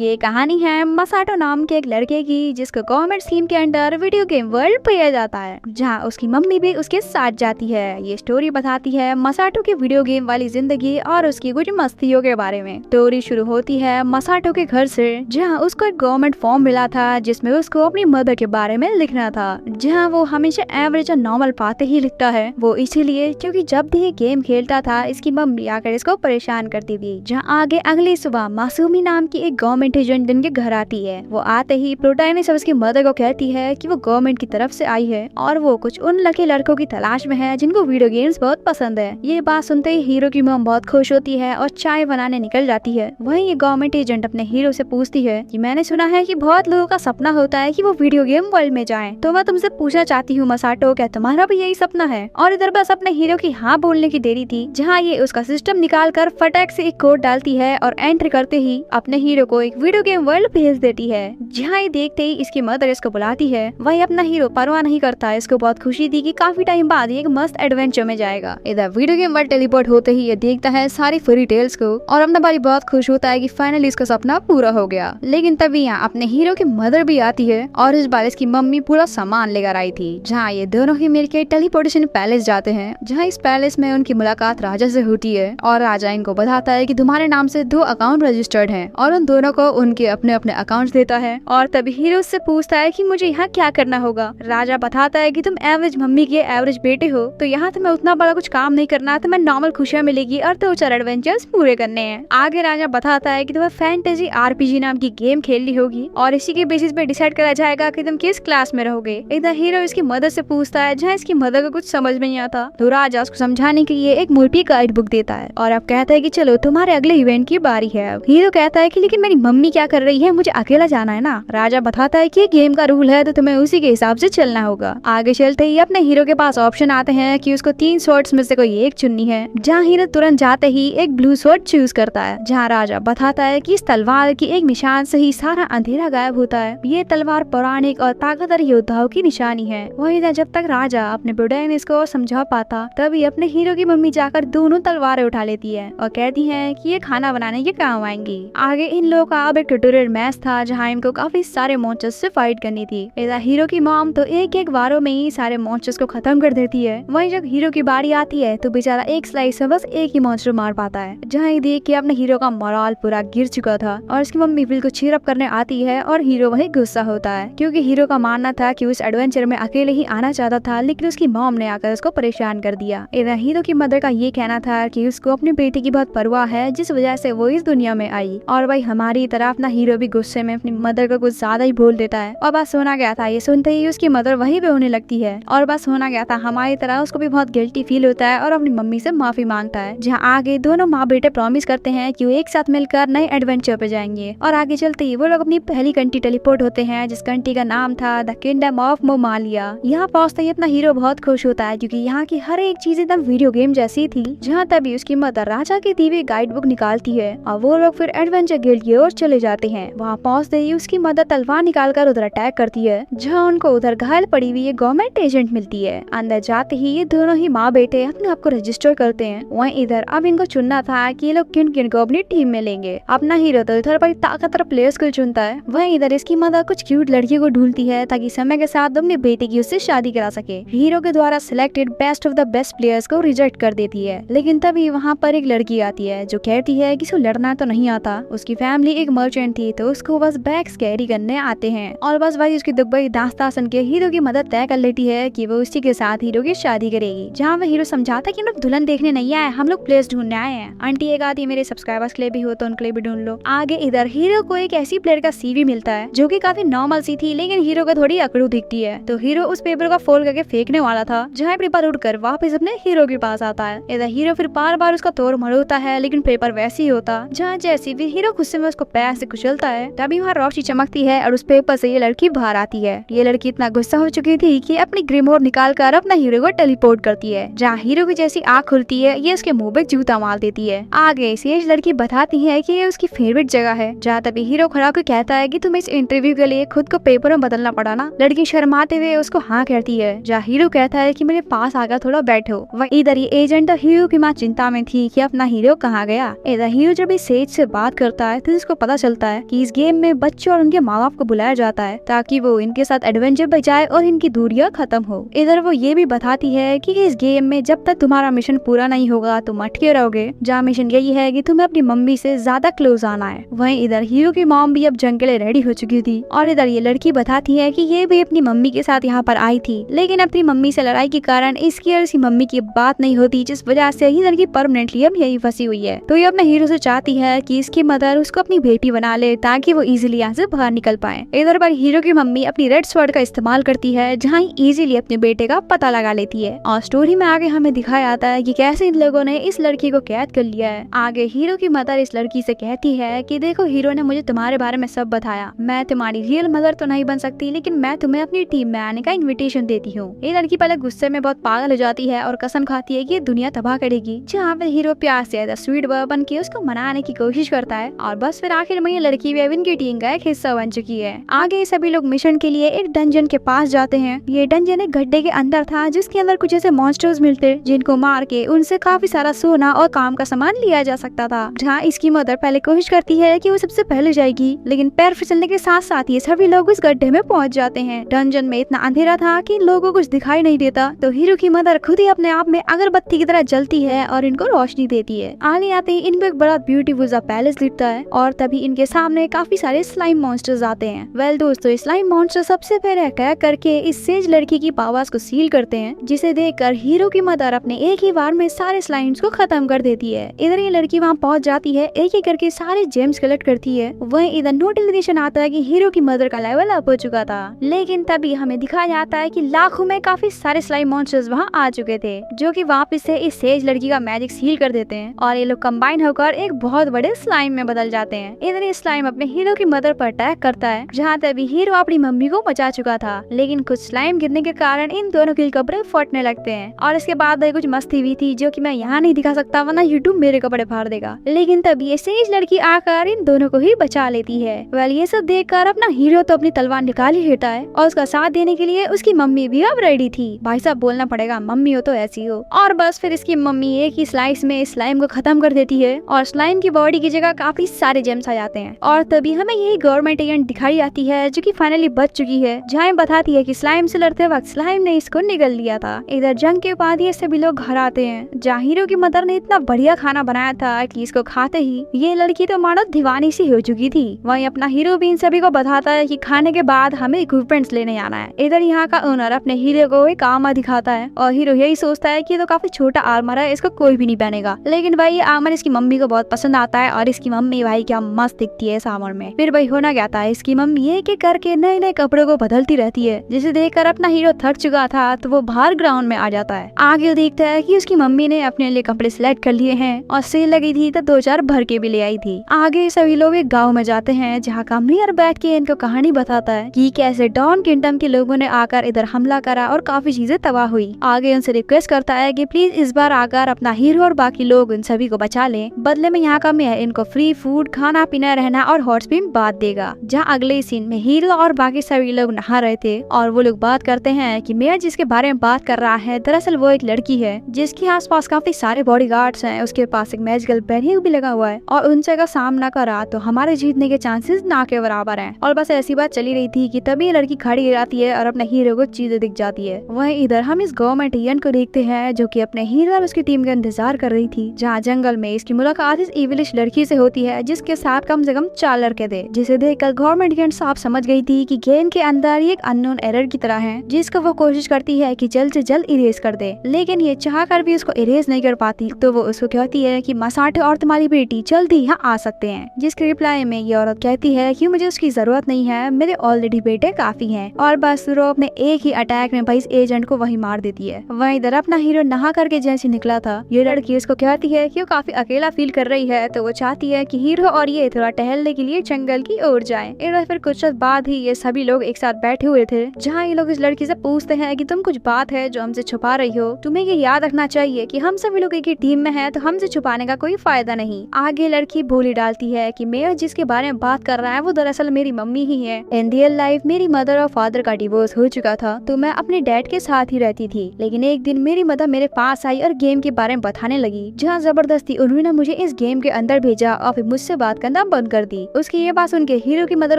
ये कहानी है मसाटो नाम के एक लड़के की जिसको गवर्नमेंट स्कीम के अंडर वीडियो गेम वर्ल्ड भेजा जाता है, जहाँ उसकी मम्मी भी उसके साथ जाती है। ये स्टोरी बताती है मसाटो की वीडियो गेम वाली जिंदगी और उसकी कुछ मस्तियों के बारे में। स्टोरी शुरू होती है मसाटो के घर से, जहाँ उसको एक गवर्नमेंट फॉर्म मिला था जिसमें उसको अपनी मदर के बारे में लिखना था, जहाँ वो हमेशा एवरेज और नॉर्मल बातें ही लिखता है। वो इसीलिए क्योंकि जब भी ये गेम खेलता था इसकी मम्मी आकर इसको परेशान करती थी। जहाँ आगे अगली सुबह मासूमी नाम की एक गवर्नमेंट एजेंट दिन के घर आती है। वो आते ही प्रोटैगनिस्ट उसकी मदर को कहती है कि वो गवर्नमेंट की तरफ से आई है और वो कुछ उन लकी लड़कों की तलाश में है जिनको वीडियो गेम्स बहुत पसंद है। ये बात सुनते ही हीरो की मॉम बहुत खुश होती है और चाय बनाने निकल जाती है। वहीं ये गवर्नमेंट एजेंट अपने हीरो से पूछती है कि मैंने सुना है कि बहुत लोगों का सपना होता है कि वो वीडियो गेम वर्ल्ड में जाएं, तो मैं तुमसे पूछना चाहती हूँ मसाटो, क्या तुम्हारा भी यही सपना है? और इधर बस अपने हीरो की हाँ बोलने की देरी थी, जहाँ ये उसका सिस्टम निकाल कर फटाक से एक कोड डालती है और एंटर करते ही अपने हीरो को एक वीडियो गेम वर्ल्ड भेज देती है। जहाँ ये देखते ही इसकी मदर इसको बुलाती है। वही अपना हीरो परवाह नहीं करता। इसको बहुत खुशी थी कि काफी टाइम बाद एक मस्त एडवेंचर में जाएगा। इधर वीडियो गेम वर्ल्ड टेलीपोर्ट होते ही ये देखता है सारी फेरी टेल्स को और अपना भाई बहुत खुश होता है कि फाइनली इसका सपना पूरा हो गया। लेकिन तभी यहाँ अपने हीरो की मदर भी आती है और इस बार इसकी मम्मी पूरा सामान लेकर आई थी। जहाँ ये दोनों ही मिलकर टेलीपोर्टेशन पैलेस जाते हैं, जहाँ इस पैलेस में उनकी मुलाकात राजा से होती है और राजा इनको बताता है कि तुम्हारे नाम से 2 अकाउंट रजिस्टर्ड हैं और उन दोनों को उनके अपने अपने अकाउंट्स देता है। और तभी हीरो उससे पूछता है कि मुझे यहाँ क्या करना होगा। राजा बताता है कि तुम एवरेज मम्मी के एवरेज बेटे हो, तो यहाँ तुम्हें उतना बड़ा कुछ काम नहीं करना, तुम्हें नॉर्मल खुशियाँ मिलेगी और 2-4 एडवेंचर्स पूरे करने हैं। आगे राजा बताता है कि तुम्हें फैंटेसी आरपीजी नाम की गेम खेलनी होगी और इसी के बेसिस पे डिसाइड करा जाएगा कि तुम किस क्लास में रहोगे। इधर हीरो इसकी मदर से पूछता है, जहाँ इसकी मदर को कुछ समझ में नहीं आता, तो राजा उसको समझाने के लिए एक मूर्ति गाइड बुक देता है और अब कहता है कि चलो तुम्हारे अगले इवेंट की बारी है। अब हीरो कहता है कि लेकिन मेरी मम्मी क्या कर रही है, मुझे अकेला जाना है ना। राजा बताता है कि गेम का रूल है तो तुम्हें उसी के हिसाब से चलना होगा। आगे चलते ही अपने हीरो के पास ऑप्शन आते हैं कि उसको 3 शॉट्स में से कोई एक चुननी है, जहाँ हीरो तुरंत जाते ही एक ब्लू शॉट चूज करता है। जहाँ राजा बताता है कि इस तलवार की एक निशान से ही सारा अंधेरा गायब होता है। ये तलवार पौराणिक और ताकतवर योद्धाओं की निशानी है। वहीं जब तक राजा अपने प्रोटैगनिस्ट को समझा पाता, तभी अपने हीरो की मम्मी जाकर दोनों तलवारें उठा लेती है और कहती है कि ये खाना बनाने के काम आएंगी। आगे इन लोगों का अब एक ट्यूटोरियल मैच था, जहाँ इनको काफी सारे मॉन्स्टर्स से फाइट करनी थी। इधर हीरो की मॉम तो एक वारों में ही सारे मॉन्स्टर्स को खत्म कर देती है। वहीं जब हीरो की बारी आती है तो बेचारा एक स्लाइस में बस एक ही मॉन्स्टर मार पाता है। जहाँ ये देख के अपने हीरो का मोरल पूरा गिर चुका था और उसकी मम्मी बिल को चीयर अप करने आती है और हीरो वही गुस्सा होता है, क्योंकि हीरो का मानना था कि उस एडवेंचर में अकेले ही आना चाहता था, लेकिन उसकी मॉम ने आकर उसको परेशान कर दिया। इधर हीरो की मदर का ये कहना था कि उसको अपनी बेटी की बहुत परवाह है, जिस वजह से वो इस दुनिया में आई। और भाई हमारी तरफ अपना हीरो भी गुस्से में अपनी मदर को कुछ ज्यादा ही बोल देता है और बस होना गया था। ये सुनते ही उसकी मदर वहीं पे होने लगती है और बस होना गया था हमारी तरह उसको भी बहुत गिल्टी फील होता है और अपनी मम्मी से माफी मांगता है। जहाँ आगे दोनों माँ बेटे प्रॉमिस करते हैं कि वो एक साथ मिलकर नए एडवेंचर पे जाएंगे। और आगे चलते ही वो लोग अपनी पहली कंट्री टेलीपोर्ट होते हैं, जिस कंट्री का नाम था द किंगडम ऑफ मोमालिया। यहाँ पहुंचते ही अपना हीरो बहुत खुश होता है, क्योंकि यहाँ की हर एक चीज एकदम वीडियो गेम जैसी थी। जहाँ तभी उसकी मदर राजा की दी हुई गाइड बुक निकालती है और वो लोग फिर एडवेंचर गिल्ड की ओर चले जाते हैं। वहाँ पहुंचते ही उसकी मदर तलवार निकालकर उधर अटैक करती है, जहाँ उनको उधर घायल पड़ी हुई गवर्नमेंट एजेंट मिलती है। अंदर जाते ही ये दोनों ही माँ बेटे अपने आप को रजिस्टर करते हैं। वहीं इधर अब इनको चुनना था कि ये लोग किन किन को अपनी टीम में लेंगे। अपना हीरो तो इधर बड़ी ताकतवर प्लेयर्स को चुनता है। वहीं इधर इसकी मदर कुछ क्यूट लड़कियों को ढूंढती है ताकि समय के साथ अपने बेटे की उससे शादी करा सके। हीरो के द्वारा selected best of the best players को रिजेक्ट कर देती है। लेकिन तभी वहाँ पर एक लड़की आती है जो कहती है कि उसको लड़ना तो नहीं आता। उसकी फैमिली एक मर्चेंट थी, तो उसको बस बैग्स कैरी करने आते हैं और बस वही उसकी दुबई दास्तां सुन के हीरो की मदद तय कर लेती है कि वो उसी के साथ हीरो की शादी करेगी। जहाँ वह हीरो समझाता है कि हम लोग दुल्हन देखने नहीं आए, हम लोग प्लेयर्स ढूंढने आए हैं। आंटी एक आती मेरे सब्सक्राइबर्स के लिए भी हो तो उनके लिए भी ढूंढ लो। आगे इधर हीरो को एक ऐसी प्लेयर का सीवी मिलता है जो कि काफी नॉर्मल सी थी, लेकिन हीरो को थोड़ी अकड़ू दिखती है। तो हीरो उस पेपर को फोल्ड करके फेंकने वाला था, जहाँ पेपर उड़कर वापस अपने हीरो के पास आता है। इधर हीरो फिर बार बार उसका तोड़ मरोड़ता है, लेकिन पेपर वैसे ही होता। जहाँ जैसे भी हीरो गुस्से में उसको पैर से कुचलता है, तभी वहाँ रोशनी चमकती है और उस पेपर से ये लड़की बाहर आती है। ये लड़की इतना गुस्सा हो चुकी थी कि अपनी ग्रिमोर निकाल कर अपना हीरो को टेलीपोर्ट करती है। जहाँ हीरो की जैसी आँख खुलती है, ये उसके मुंह पे जूता मार देती है। आगे सेज लड़की बताती है कि ये उसकी फेवरेट जगह है। जहाँ तभी हीरो खड़ा होकर कहता है कि तुम्हें इस इंटरव्यू के लिए खुद को पेपर में बदलना पड़ा ना। लड़की शर्माते हुए उसको हाँ कहती है। जहाँ हीरो कहता है कि मेरे पास आकर थोड़ा बैठो। वह इधर ये एजेंट और हीरो की माँ चिंता में थी कि अपना हीरो कहाँ गया। इधर हीरो जब इस सेज से बात करता है तो उसको पता पता चलता है कि इस गेम में बच्चों और उनके माँ बाप को बुलाया जाता है ताकि वो इनके साथ एडवेंचर बचाए और इनकी दूरियां खत्म हो। इधर वो ये भी बताती है कि इस गेम में जब तक तुम्हारा मिशन पूरा नहीं होगा तुम अटके रहोगे, जहाँ मिशन यही है कि तुम्हें अपनी मम्मी से ज्यादा क्लोज आना है। वहीं इधर हीरो की मॉम भी अब जंग के लिए रेडी हो चुकी थी और इधर ये लड़की बताती है कि ये भी अपनी मम्मी के साथ यहाँ पर आई थी, लेकिन अपनी मम्मी से लड़ाई के कारण इसकी और इसकी मम्मी की बात नहीं होती, जिस वजह से ही लड़की परमानेंटली अब यही फंसी हुई है। तो ये अपने हीरो से चाहती है कि इसकी मदर उसको अपनी बेटी बना ले ताकि वो इजीली यहाँ से बाहर निकल पाए। इधर पर हीरो की मम्मी अपनी रेड स्वॉर्ड का इस्तेमाल करती है, जहाँ इजीली अपने बेटे का पता लगा लेती है और स्टोरी में आगे हमें दिखाया जाता है कि कैसे इन लोगों ने इस लड़की को कैद कर लिया है। आगे हीरो की मदर इस लड़की से कहती है कि देखो हीरो ने मुझे तुम्हारे बारे में सब बताया, मैं तुम्हारी रियल मदर तो नहीं बन सकती लेकिन मैं तुम्हें अपनी टीम में आने का इन्विटेशन देती हूँ। ये लड़की पहले गुस्से में बहुत पागल हो जाती है और कसम खाती है कि ये दुनिया तबाह करेगी, जहाँ पे हीरो प्यार से स्वीट बॉय बन के उसको मनाने की कोशिश करता है और बस फिर आखिर में ये लड़की भी इनकी टीम का एक हिस्सा बन चुकी है। आगे सभी लोग मिशन के लिए एक डंजन के पास जाते हैं। ये डंजन एक गड्ढे के अंदर था जिसके अंदर कुछ ऐसे मॉन्स्टर्स मिलते जिनको मार के उनसे काफी सारा सोना और काम का सामान लिया जा सकता था, जहाँ इसकी मदर पहले कोशिश करती है कि वो सबसे पहले जाएगी, लेकिन पैर फिसलने के साथ साथ ये सभी लोग इस गड्ढे में पहुंच जाते हैं। डंजन में इतना अंधेरा था कि लोगों को कुछ दिखाई नहीं देता, तो हीरो की मदर खुद ही अपने आप में अगरबत्ती की तरह जलती है और इनको रोशनी देती है। आगे आते ही इनको एक बड़ा ब्यूटीफुल सा पैलेस दिखता है और तभी इनके सामने काफी सारे स्लाइम मॉन्स्टर्स आते हैं। वेल दोस्तों, स्लाइम मॉन्स्टर सबसे पहले अटैक करके इस सेज लड़की की पावर्स को सील करते हैं, जिसे देखकर हीरो की मदर अपने एक ही बार में सारे स्लाइम्स को खत्म कर देती है। इधर ये लड़की वहाँ पहुँच जाती है, एक एक करके सारे जेम्स कलेक्ट करती है। वहीं इधर नोटिफिकेशन आता है कि हीरो की मदर का लेवल अप हो चुका था, लेकिन तभी हमें दिखाया जाता है कि लाखों में काफी सारे स्लाइम मॉन्स्टर्स वहाँ आ चुके थे, जो कि वापस से इस सेज लड़की का मैजिक सील कर देते हैं और ये लोग कंबाइन होकर एक बहुत बड़े स्लाइम में बदल जाते हैं। इधर ये स्लाइम अपने हीरो की मदर पर अटैक करता है, जहाँ तभी हीरो अपनी मम्मी को बचा चुका था, लेकिन कुछ स्लाइम गिरने के कारण इन दोनों के कपड़े फटने लगते हैं और इसके बाद कुछ मस्ती भी थी जो कि मैं यहाँ नहीं दिखा सकता वरना यूट्यूब मेरे कपड़े फाड़ देगा। लेकिन तभी ये सेज लड़की आकर इन दोनों को ही बचा लेती है। वेल ये सब देखकर अपना हीरो तो अपनी तलवार निकाल ही लेता है और उसका साथ देने के लिए उसकी मम्मी भी अब रेडी थी। भाई साहब बोलना पड़ेगा, मम्मी हो तो ऐसी हो। और बस फिर इसकी मम्मी एक ही स्लाइस में स्लाइम को खत्म कर देती है और स्लाइम की बॉडी की जगह काफी सारे जेम्स आ जाते हैं और तभी हमें यही गवर्नमेंट एजेंट दिखाई जाती है जो कि फाइनली बच चुकी है, जहाँ बताती है कि स्लाइम से लड़ते वक्त स्लाइम ने इसको निगल लिया था। इधर जंग के बाद ये सभी लोग घर आते हैं, जहाँ हीरो की मदर ने इतना बढ़िया खाना बनाया था कि इसको खाते ही ये लड़की तो मानो दीवानी सी हो चुकी थी। वहीं अपना हीरो भी इन सभी को बताता है कि खाने के बाद हमें इक्विपमेंट्स लेने आना है। इधर यहाँ का ओनर अपने हीरो को एक आर्मर दिखाता है और हीरो यही सोचता है कि ये तो काफी छोटा आर्मर है, इसको कोई भी नहीं पहनेगा, लेकिन भाई ये आर्मर इसकी मम्मी को बहुत पसंद आता है और इसकी मम्मी भाई क्या मस्त दिखती है इस आर्मर में। फिर भाई होना क्या था, इसकी मम्मी एक एक करके नए नए कपड़ों को बदलती रहती है, जिसे देखकर अपना हीरो थक चुका था तो वो बाहर ग्राउंड में आ जाता है। आगे देखता है कि उसकी मम्मी ने अपने लिए कपड़े सिलेक्ट कर लिए हैं और सेल लगी थी तो 2-4 भर के भी ले आई थी। आगे सभी लोग एक गाँव में जाते हैं, जहाँ कमलियर बैठ के इनको कहानी बताता है कि कैसे डॉन किंगडम के लोगों ने आकर इधर हमला करा और काफी चीजें तबाह हुई। आगे उनसे रिक्वेस्ट करता है कि प्लीज इस बार आकर अपना हीरो और बाकी लोग उन सभी को बचा लें, बदले में यहाँ का मेयर इनको फ्री फूड, खाना पीना, रहना और हॉट स्प्रिंग बात देगा। जहाँ अगले सीन में हीरो और बाकी सभी लोग नहा रहे थे और वो लोग बात करते हैं कि मेयर जिसके बारे में बात कर रहा है दरअसल वो एक लड़की है जिसके आसपास काफी सारे बॉडीगार्ड्स हैं, उसके पास एक मैजिकल बैरियर भी लगा हुआ है और उनसे अगर सामना करा तो हमारे जीतने के चांसेस ना के बराबर हैं। और बस ऐसी बात चली रही थी कि तभी लड़की खड़ी हो जाती है और अपने हीरो को चीजें दिख जाती है। वहीं इधर हम इस गवर्नमेंट एजेंट को देखते हैं जो कि अपने हीरो और उसकी टीम का इंतजार कर रही थी, जहाँ जंगल में इसकी मुलाकात इस इविलिश लड़की से होती है जिसके साथ कम से कम 4 लड़के थे, जिसे देखकर गवर्नमेंट एजेंट साफ समझ गई थी कि गेम के अंदर ये एक अननोन एरर की तरह है जिसको वो कोशिश करती है कि जल्द से जल्द इरेज कर दे, लेकिन ये चाह कर भी उसको इरेज नहीं कर पाती। तो वो उसको कहती है कि मसाटो और तुम्हारी बेटी जल्दी यहाँ आ सकते हैं, जिसके रिप्लाई में ये औरत कहती है कि मुझे उसकी जरूरत नहीं है, मेरे ऑलरेडी बेटे काफी हैं। और बस वो अपने एक ही अटैक में भाई इस एजेंट को वही मार देती है। वहीं इधर अपना हीरो नहा करके जैसे निकला था, ये लड़की उसको कहती है कि वो काफी अकेला फील कर रही है, तो वो चाहती है कि हीरो और ये थोड़ा टहलने के लिए जंगल की ओर जाएं। इधर फिर कुछ बाद ही ये सभी लोग एक साथ बैठे हुए थे, जहाँ ये लोग इस लड़की से पूछते हैं कि तुम कुछ बात है जो हमसे छुपा रही हो, तुम्हें ये याद रखना चाहिए कि हम सभी लोग एक ही टीम में हैं, तो हमसे छुपाने का कोई फायदा नहीं। आगे लड़की बोली डालती है कि मेयर जिसके बारे में बात कर रहा है वो दरअसल मेरी मम्मी ही है। इन रियल लाइफ मेरी मदर और फादर का डिवोर्स हो चुका था, तो मैं अपने डैड के साथ ही रहती थी, लेकिन एक दिन मेरी मदर मेरे पास आई और गेम के बारे में बताने लगी, जहाँ जबरदस्ती उन्होंने मुझे इस गेम के अंदर भेजा और फिर मुझसे बात करने करना बंद कर दी। उसकी ये बात सुन के हीरो की मदर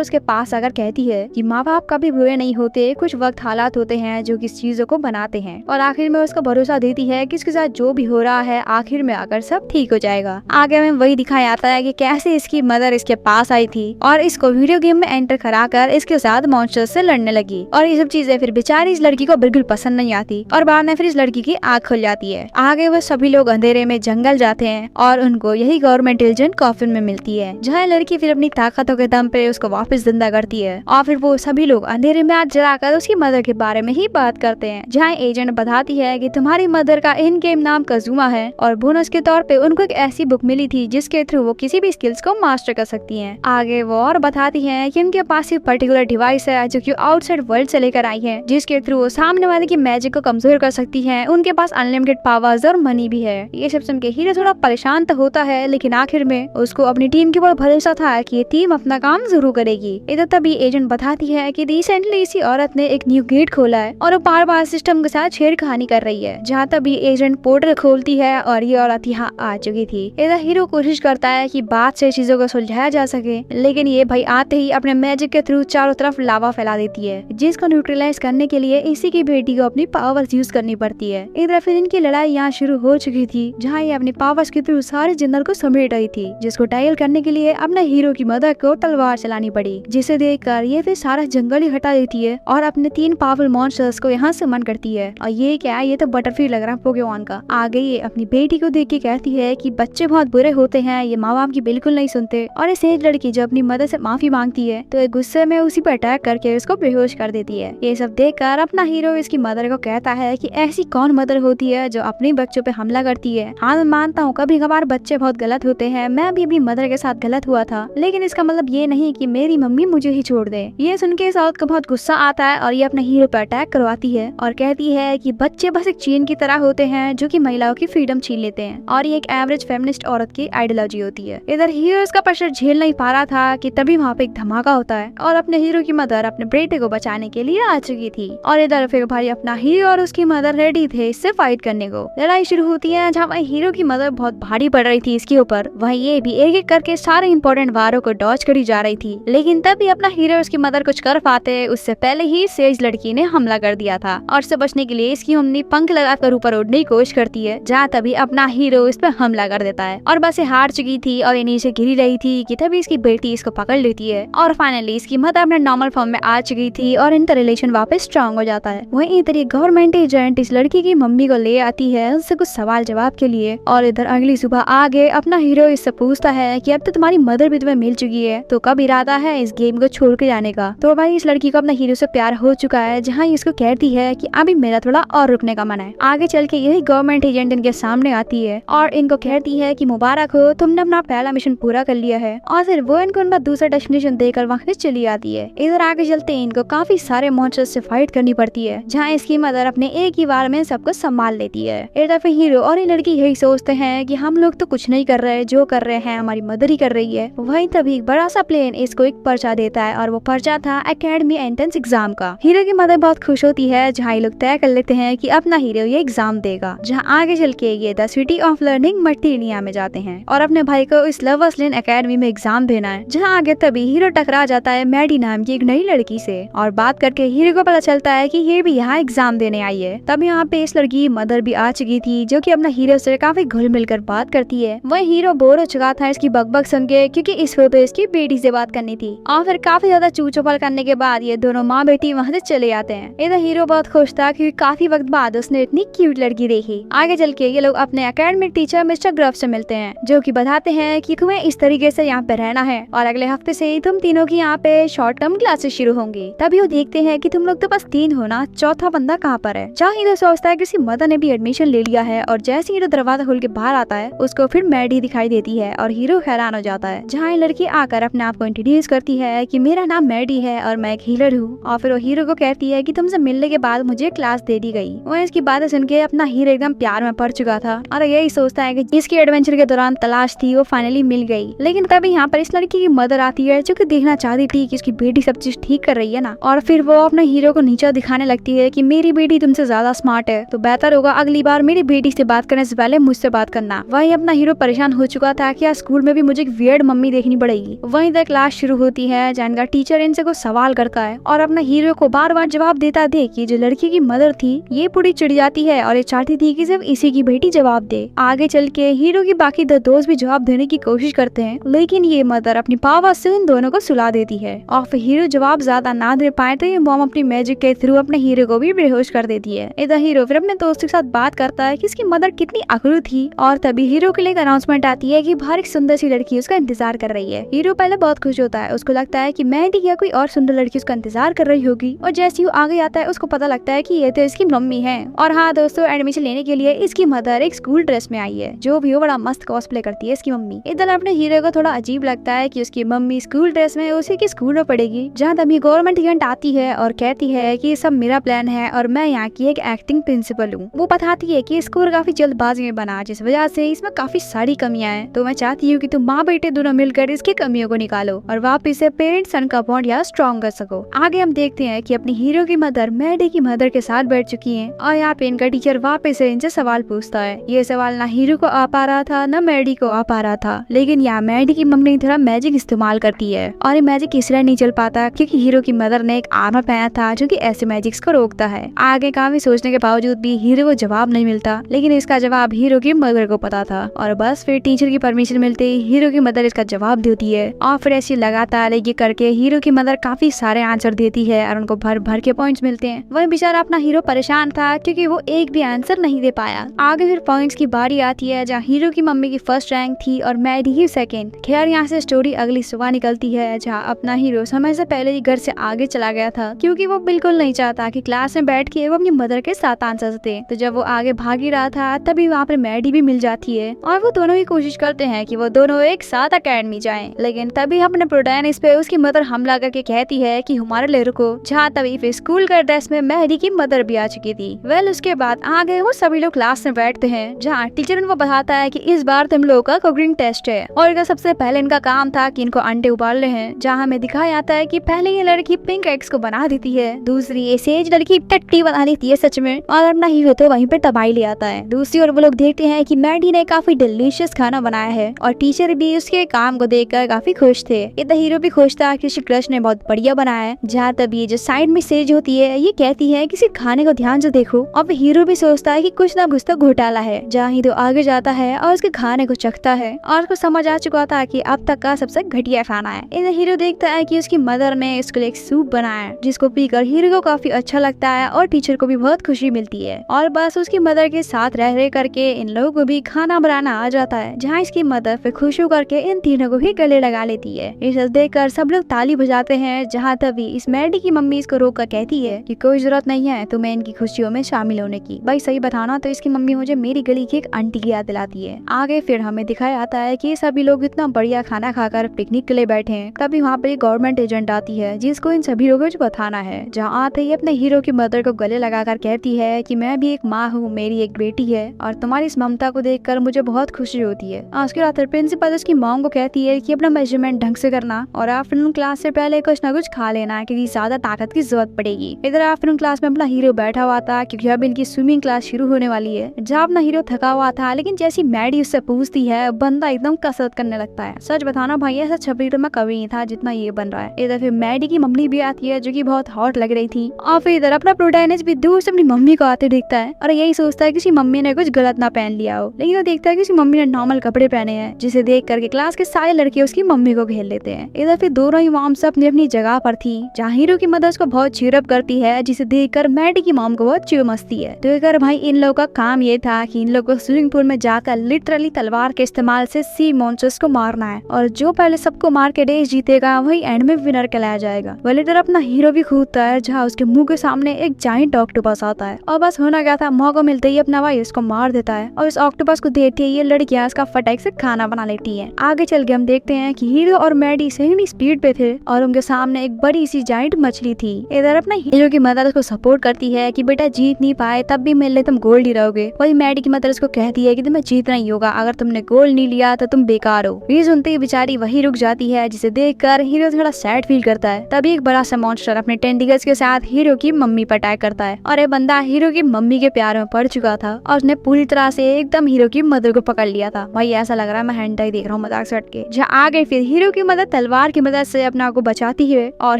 उसके पास आकर कहती है कि माँ बाप कभी बुरे नहीं होते, कुछ वक्त हालात होते हैं जो किस चीजों को बनाते हैं, और आखिर में उसको भरोसा देती है कि इसके साथ जो भी हो रहा है आखिर में आकर सब ठीक हो जाएगा। आगे में वही दिखाया जाता है कि कैसे इसकी मदर इसके पास आई थी और इसको वीडियो गेम में एंटर कराकर इसके साथ मॉन्स्टर से लड़ने लगी, और ये सब चीजें फिर बेचारी इस लड़की को बिल्कुल पसंद नहीं आती, और बाद में फिर इस लड़की की आँख खुल जाती है। आगे वो सभी लोग अंधेरे में जंगल जाते हैं और उनको यही गवर्नमेंट एजेंट कॉफिन में मिलती है, जहाँ लड़की फिर अपनी ताकतों के दम पे उसको वापस जिंदा करती है, और फिर वो सभी लोग अंधेरे में आग जलाकर उसकी मदर के बारे में ही बात करते हैं, जहाँ एजेंट बताती है कि तुम्हारी मदर का इन गेम नाम कज़ुमा है, और बोनस के तौर पे उनको एक ऐसी बुक मिली थी जिसके थ्रू वो किसी भी स्किल्स को मास्टर कर सकती हैं। आगे वो और बताती है कि उनके पास एक पर्टिकुलर डिवाइस है जो कि आउटसाइड वर्ल्ड से लेकर आई है, जिसके थ्रू वो सामने वाले की मैजिक को कमजोर कर सकती है। उनके पास अनलिमिटेड पावर्स और मनी भी है। ये सब सुन के हीरो थोड़ा परेशान तो होता है, लेकिन आखिर में उसको अपनी टीम के ऊपर भरोसा था कि ये टीम अपना काम जरूर करेगी। इधर तभी एजेंट बताती है कि रिसेंटली इसी औरत ने एक न्यू गेट खोला है और वो बार बार सिस्टम के साथ छेड़खानी कर रही है, जहाँ तभी एजेंट पोर्टल खोलती है और ये औरत यहाँ आ चुकी थी। इधर हीरो कोशिश करता है कि बात से चीजों को सुलझाया जा सके, लेकिन ये भाई आते ही अपने मैजिक के थ्रू चारों तरफ लावा फैला देती है, जिसको न्यूट्रलाइज करने के लिए इसी की बेटी को अपनी पावर्स यूज करनी पड़ती है। इधर फिर इनकी लड़ाई यहाँ शुरू हो चुकी थी, जहाँ ये अपनी पावर्स के थ्रू सारे जंगल को समेट रही थी, जिसको टाइल करने के लिए अपने हीरो की मदर को तलवार चलानी पड़ी, जिसे देखकर ये फिर सारा जंगल ही हटा देती है और अपने 3 पावरफुल मॉन्स्टर्स को यहाँ से मन करती है। और ये क्या है, ये तो बटरफ्ली लग रहा है पोकेमॉन का। आगे ये अपनी बेटी को देख के कहती है कि बच्चे बहुत बुरे होते हैं, ये माँ बाप की बिल्कुल नहीं सुनते, और इस एज लड़की जो अपनी मदर से माफी मांगती है तो एक गुस्से में उसी पर अटैक करके उसको बेहोश कर देती है। ये सब देखकर अपना हीरो इसकी मदर को कहता है कि ऐसी कौन मदर होती है जो अपने बच्चों पे हमला करती है। हाँ मैं मानता हूँ कभी कभार बच्चे बहुत गलत होते हैं, मैं भी अपनी मदर के साथ गलत हुआ था, लेकिन इसका मतलब ये नहीं कि मेरी मम्मी मुझे ही छोड़ दे। ये सुन के इस औरत को बहुत गुस्सा आता है और ये अपने हीरो पर अटैक करवाती है और कहती है कि बच्चे बस एक चेन की तरह होते हैं जो कि महिलाओं की फ्रीडम छीन लेते हैं, और ये एक एवरेज फेमिनिस्ट औरत की आइडियोलॉजी होती है। इधर हीरो इसका प्रेशर झेल नहीं पा रहा था कि तभी वहाँ पे एक धमाका होता है और अपने हीरो की मदर अपने बेटे को बचाने के लिए आ चुकी थी, और इधर फिर भाई अपना हीरो और उसकी मदर रेडी थे इससे फाइट करने को। लड़ाई शुरू होती है जहाँ हीरो की मदर बहुत भारी पड़ रही थी इसके ऊपर, वहीं ये भी एक एक करके सारे इंपॉर्टेंट वारों को डॉज करी जा रही थी, लेकिन तभी अपना हीरो उसकी मदर कुछ कर पाते उससे पहले ही सेज लड़की ने हमला कर दिया था, और इससे बचने के लिए इसकी मम्मी पंख लगाकर ऊपर उड़ने की कोशिश करती है, जहाँ तभी अपना हीरो इस पर हमला कर देता है और बस ये हार चुकी थी और ये नीचे गिरी रही थी कि तभी इसकी बेटी इसको पकड़ लेती है, और फाइनली इसकी मदर अपने नॉर्मल फॉर्म में आ चुकी थी और इनका रिलेशन वापस स्ट्रॉन्ग हो जाता है। वहीं इधर ये गवर्नमेंट एजेंट इस लड़की की मम्मी को ले आती है उससे कुछ सवाल जवाब के लिए, और इधर अगली सुबह आगे अपना हीरो इससे पूछता है कि अब तो तुम्हारी मदर भी तुम्हें मिल चुकी है, तो कब इरादा है इस गेम को छोड़ के जाने का। तो भाई इस लड़की को अपने हीरो से प्यार हो चुका है, जहाँ इसको कहती है कि अभी मेरा थोड़ा और रुकने का मन है। आगे चल के यही गवर्नमेंट एजेंट इनके सामने आती है और इनको कहती है कि मुबारक हो, तुमने अपना पहला मिशन पूरा कर लिया है, और फिर वो इनको उनका दूसरा डेस्टिनेशन देकर वापस चली आती है। इधर आगे चलते इनको काफी सारे मॉन्स्टर्स से फाइट करनी पड़ती है, जहाँ इसकी मदर अपने एक ही बार में सबको संभाल लेती है। इधर फिर हीरो और ये लड़की यही सोचते हैं कि हम लोग तो कुछ नहीं कर रहे, जो कर रहे हैं हमारी मदर ही कर रही है। वहीं तभी एक बड़ा सा प्लेन इसको एक पर्चा देता है, और वो पर्चा था एकेडमी एंट्रेंस एग्जाम का। हीरो की मदर बहुत खुश होती है, जहाँ ये लोग तय कर लेते हैं कि अपना हीरो ये एग्जाम देगा, जहाँ आगे चल के ये द सिटी ऑफ लर्निंग मर्टीनिया में जाते हैं और अपने भाई को इस लवर्स लेन एकेडमी में एग्जाम देना है। जहाँ आगे तभी हीरो टकरा जाता है मैडी नाम की एक नई लड़की से, और बात करके हीरो को पता चलता है कि ये भी यहाँ एग्जाम देने आई है। तब यहाँ पे इस लड़की की मदर भी आ चुकी थी, जो कि अपना हीरो से काफी घुल मिल कर बात करती है। वही हीरो बोर हो चुका था इसकी बकबक सुन के, क्योंकि इसको तो इसकी बेटी से बात करनी थी, और फिर काफी ज्यादा चूचोपल करने के बाद ये दोनों माँ बेटी वहाँ से चले आते हैं। इधर हीरो बहुत खुश था क्योंकि काफी वक्त बाद उसने इतनी क्यूट लड़की देखी। आगे चल के ये लोग अपने एकेडमिक टीचर मिस्टर ग्रफ से मिलते हैं, जो कि बताते हैं कि तुम्हें इस तरीके से यहाँ पे रहना है और अगले हफ्ते से तुम तीनों की यहाँ पे शॉर्ट टर्म क्लासेस शुरू होंगी। तभी वो देखते हैं कि तुम लोग तो बस 3 हो ना, चौथा बंदा कहाँ पर है। जहाँ हीरो सोचता है कि उसकी मदर ने भी एडमिशन ले लिया है, और जैसे हीरो दरवाजा खोल के बाहर आता है उसको फिर मैडी दिखाई देती है और हीरो हैरान हो जाता है। जहाँ ये लड़की आकर अपने आप को इंट्रोड्यूस करती है कि मेरा नाम मैडी है और मैं एक हीलर हूँ, और फिर वो हीरो को कहती है कि तुमसे मिलने के बाद मुझे क्लास दे दी गई। वो इसकी बातें सुन के अपना हीरो एकदम प्यार में पड़ चुका था और यही सोचता है कि जिसकी एडवेंचर के दौरान तलाश थी वो फाइनली मिल गई। लेकिन तभी यहाँ पर इस लड़की की मदर आती है, जो कि देखना चाहती थी कि उसकी बेटी सब चीज ठीक कर रही है ना, और फिर वो अपने हीरो को नीचा दिखाने लगती है कि मेरी बेटी तुमसे ज्यादा स्मार्ट है, तो बेहतर होगा अगली बार मेरी बेटी से बात करने से पहले मुझसे बात करना। वही अपना हीरो परेशान हो चुका था कि स्कूल में भी मुझे एक वियर्ड मम्मी देखनी पड़ेगी। वहीं तक क्लास शुरू होती है जहाँ इनका टीचर इनसे कुछ सवाल करता है और अपना हीरो को बार बार जवाब देता देख कि जो लड़की की मदर थी ये पूरी चिढ़ जाती है और ये चाहती थी कि सिर्फ इसी की बेटी जवाब दे। आगे चल के हीरो की बाकी दो दोस्त भी जवाब देने की कोशिश करते हैं, लेकिन ये मदर अपनी पावर से इन दोनों को सुला देती है और फिर हीरो जवाब ज्यादा ना दे पाए तो ये मॉम अपनी मैजिक के थ्रू अपने हीरो को भी बेहोश कर देती है। इधर हीरो फिर अपने दोस्त के साथ बात करता है कि इसकी मदर कितनी अकड़ू थी और तभी हीरो के लिए एक अनाउंसमेंट आती है कि बाहर एक सुंदर सी लड़की उसका इंतजार कर रही है। हीरो पहले बहुत खुश होता है, उसको लगता है कि मेहंदी या कोई और सुंदर लड़की उसका इंतजार कर रही होगी और जैसे ही वो आगे आता है उसको पता लगता है कि ये तो इसकी मम्मी है। और हाँ दोस्तों, एडमिशन लेने के लिए इसकी मदर एक स्कूल ड्रेस में आई है जो भी वो बड़ा मस्त कॉस्प्ले करती है इसकी मम्मी। इधर अपने हीरो को थोड़ा अजीब लगता है कि उसकी मम्मी स्कूल ड्रेस में उसी की स्कूल में पढ़ेगी। जहाँ तभी गवर्नमेंट एजेंट आती है और कहती है कि सब मेरा प्लान है और मैं यहाँ की एक एक्टिंग प्रिंसिपल हूँ। वो बताती है कि स्कूल काफी जल्दबाजी में बना जिस वजह से इसमें काफी सारी कमियां हैं, तो मैं चाहती हूँ कि तुम माँ बेटे दोनों मिलकर इसकी कमियों को निकालो और वापिस से पेरेंट सन का बॉन्ड या स्ट्रॉन्ग कर सको। आगे हम देखते हैं कि अपनी हीरो की मदर मैडी की मदर के साथ बैठ चुकी है और यहाँ पे इनका टीचर वापस से इनसे सवाल पूछता है। ये सवाल ना हीरो को आ पा रहा था न मैडी को आ पा रहा था, लेकिन यहाँ मैडी की मम्मी थोड़ा मैजिक इस्तेमाल करती है और ये मैजिक इसलिए नहीं चल पाता क्योंकि हीरो की मदर ने एक आर्मर पहना था जो कि ऐसे मैजिक्स को रोकता है। आगे काफी सोचने के बावजूद भी हीरो को जवाब नहीं मिलता, लेकिन इसका जवाब हीरो की मदर को पता था और बस फिर टीचर की परमिशन मिलते ही हीरो की मदर इसका जवाब देती है और फिर ऐसी लगातार ये करके हीरो की मदर काफी सारे आंसर देती है और उनको भर भर के पॉइंट्स मिलते हैं। वही बेचारा अपना हीरो परेशान था क्योंकि वो एक भी आंसर नहीं दे पाया। आगे फिर पॉइंट्स की बारी आती है जहाँ हीरो की मम्मी की फर्स्ट रैंक थी और मैडी की सेकंड। खैर यहाँ से स्टोरी अगली सुबह निकलती है जहाँ अपना हीरो समय से पहले ही घर से आगे चला गया था क्योंकि वो बिल्कुल नहीं चाहता कि क्लास में बैठ के वो अपनी मदर के साथ आंसर दे। तो जब वो आगे भाग ही रहा था तभी वहाँ पर मैडी भी मिल जाती है और वो दोनों ही कोशिश करते हैं कि वो दोनों एक साथ अकेडमी जाएं, लेकिन तभी अपने प्रोटैगनिस्ट पे उसकी मदर हमला करके कहती है कि हमारे ले रुको। जहाँ तभी फिर स्कूल का ड्रेस में मैडी की मदर भी आ चुकी थी। उसके बाद आगे वो सभी लोग क्लास में बैठते हैं जहाँ टीचर उनको बताता है कि इस बार तुम लोगों का कुकिंग टेस्ट है और इनका सबसे पहले इनका काम था कि इनको अंडे उबालने हैं। जहाँ हमें दिखाया जाता है कि पहले ये लड़की पिंक एग्स को बना देती है, दूसरी ये सेज लड़की टट्टी बना लेती है सच में, और अपना हीरो तो वहीं पे तबाही ले आता है। दूसरी ओर वो लोग देखते हैं कि मैडी ने काफी डिलीशियस खाना बनाया है और टीचर भी उसके काम को देखकर काफी खुश थे। इधर हीरो भी खुश था कि उसके क्रश ने बहुत बढ़िया बनाया है। जहाँ तब ये जो साइड में सेज होती है ये कहती है किसी खाने को ध्यान से देखो और फिर हीरो भी सोचता है कि कुछ ना कुछ तो घोटाला है। जहाँ हीरो आगे जाता है और उसके खाने को चखता है और उसको समझ आ चुका था कि अब तक का सबसे घटिया खाना है। इधर हीरो देखता है कि उसकी मदर ने इसके लिए एक सूप बनाया है जिसको पीकर हीरो को काफी अच्छा लगता है और टीचर को भी बहुत खुशी मिलती है और बस उसकी मदर के साथ रह करके इन लोगों को भी खाना बनाना आ जाता है। जहाँ इसकी मदर फिर खुश होकर के इन तीनों को भी गले लगा लेती है। इसे देखकर सब लोग ताली बजाते हैं। जहाँ तभी इस मैडी की मम्मी इसको रोक कर कहती है कि कोई जरूरत नहीं है तुम्हें इनकी खुशियों में शामिल होने की। भाई सही बताना तो इसकी मम्मी मुझे मेरी गली की एक आंटी की याद दिलाती है। आगे फिर हमें दिखाया जाता है कि सभी लोग इतना बढ़िया खाना खाकर पिकनिक के लिए बैठे हैं। तभी वहाँ पे गवर्नमेंट एजेंट आती है जिसको इन सभी लोगों को बताना है। जहाँ आते ही अपने हीरो की मदर को गले लगाकर कहती है कि मैं भी एक माँ हूँ, मेरी एक बेटी है और तुम्हारी इस ममता को देखकर मुझे बहुत खुशी होती है। उसके बाद प्रिंसिपल उसकी मॉम को कहती है कि अपना मेजरमेंट ढंग से करना और आफ्टरनून क्लास से पहले कुछ ना कुछ खा लेना क्योंकि ज्यादा ताकत की जरूरत पड़ेगी। इधर आफ्टरनून क्लास में अपना हीरो बैठा हुआ था क्योंकि अब इनकी स्विमिंग क्लास शुरू होने वाली है। जहाँ अपना हीरो थका हुआ था लेकिन जैसी मैडी उससे पूछती है बंदा एकदम कसरत करने लगता है। सच बताना भाई ऐसा छपरी तो मैं कभी नहीं था जितना ये बन रहा है। इधर फिर मैडी की मम्मी भी आती है जो की बहुत हॉट लग रही थी और फिर इधर अपना प्रोटैगनिस्ट भी दूर से अपनी मम्मी को आते देखता है और यही सोचता है कि उसकी मम्मी ने कुछ गलत ना पहन लिया हो, लेकिन वो देखता है कि उसकी मम्मी ने नॉर्मल कपड़े पहने हैं जिसे देख करके क्लास के सारे लड़के उसकी मम्मी को घेर लेते हैं। इधर फिर दोनों ही मॉम्स अपनी अपनी जगह पर थी। जहाँ हीरो की मदर उसको बहुत चीयरअप करती है जिसे देखकर मैडी की मॉम को बहुत चिढ़ मचती है। तो अगर भाई इन लोगों का काम ये था कि इन लोगों को स्विमिंग पूल में जाकर लिटरली तलवार के इस्तेमाल से सी मॉन्स्टर्स को मारना है और जो पहले सबको मार के रेस जीतेगा वही एंड में विनर कहलाया जाएगा। वह इधर अपना हीरो भी कूदता है जहाँ उसके मुंह के सामने एक जाइंट ऑक्टोपस आता है और बस होना क्या था, मौका मिलते ही अपना भाई उसको मार देता है और इस ऑक्टोपस को देखते ही ये लड़कियां इसका फटाक से खाना बना लेती है। आगे चल के हम देखते हैं कि हीरो और मैडी सही स्पीड पे थे और उनके सामने एक बड़ी सी जाइंट मछली थी। इधर अपना हीरो की मदर उसको सपोर्ट करती है कि बेटा जीत नहीं पाए तब भी मेरे लिए तुम गोल्ड ही रहोगे। वही मैडी की मदर उसको कहती है कि तुम्हें जीतना ही होगा, अगर तुमने गोल्ड नहीं लिया तो तुम बेकार हो। ये सुनते ही बेचारी वही रुक जाती है जिसे देखकर हीरो थोड़ा सैड फील करता है। तभी एक बड़ा सा मॉन्स्टर अपने टेंटिकल्स के साथ हीरो की मम्मी पर अटैक करता है और ये बंदा हीरो की मम्मी के प्यार में पड़ चुका था और उसने पूरी तरह से एकदम हीरो की मदर को पकड़ लिया था। भाई ऐसा लग रहा है मैं हेंटाई देख रहा हूँ। मजाक से हटके। जहाँ आगे फिर हीरो की मदद तलवार की मदद से अपना को बचाती है और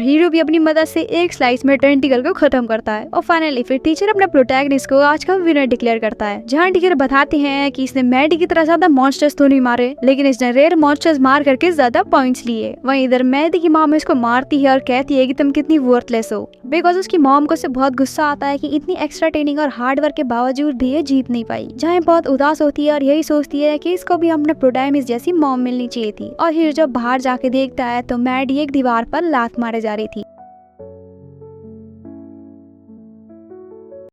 हीरो भी अपनी मदद से एक स्लाइस में टेंटिकल को खत्म करता है। और फाइनली फिर टीचर अपने प्रोटैगनिस्ट को आज का विनर डिक्लेयर करता है, जहाँ टीचर बताते हैं कि इसने मैडी की तरह ज्यादा मॉन्स्टर्स तो नहीं मारे, लेकिन इसने रेयर मॉन्स्टर्स मार करके ज्यादा पॉइंट्स लिए। वहीं इधर मैडी की मॉम इसको मारती है और कहती है कि तुम कितनी वर्थलेस हो, बिकॉज उसकी मॉम को से बहुत गुस्सा आता है कि इतनी एक्स्ट्रा ट्रेनिंग और हार्ड वर्क के बावजूद भी ये जीत नहीं पाई। जहाँ बहुत उदास होती है और यही सोचती है कि इसको भी अपने प्रोटैगनिस्ट जैसी मॉम मिलनी चाहिए थी। और हीरो जब बाहर जाके देखता है तो मैडी एक दीवार पर लात मारे जा रही थी।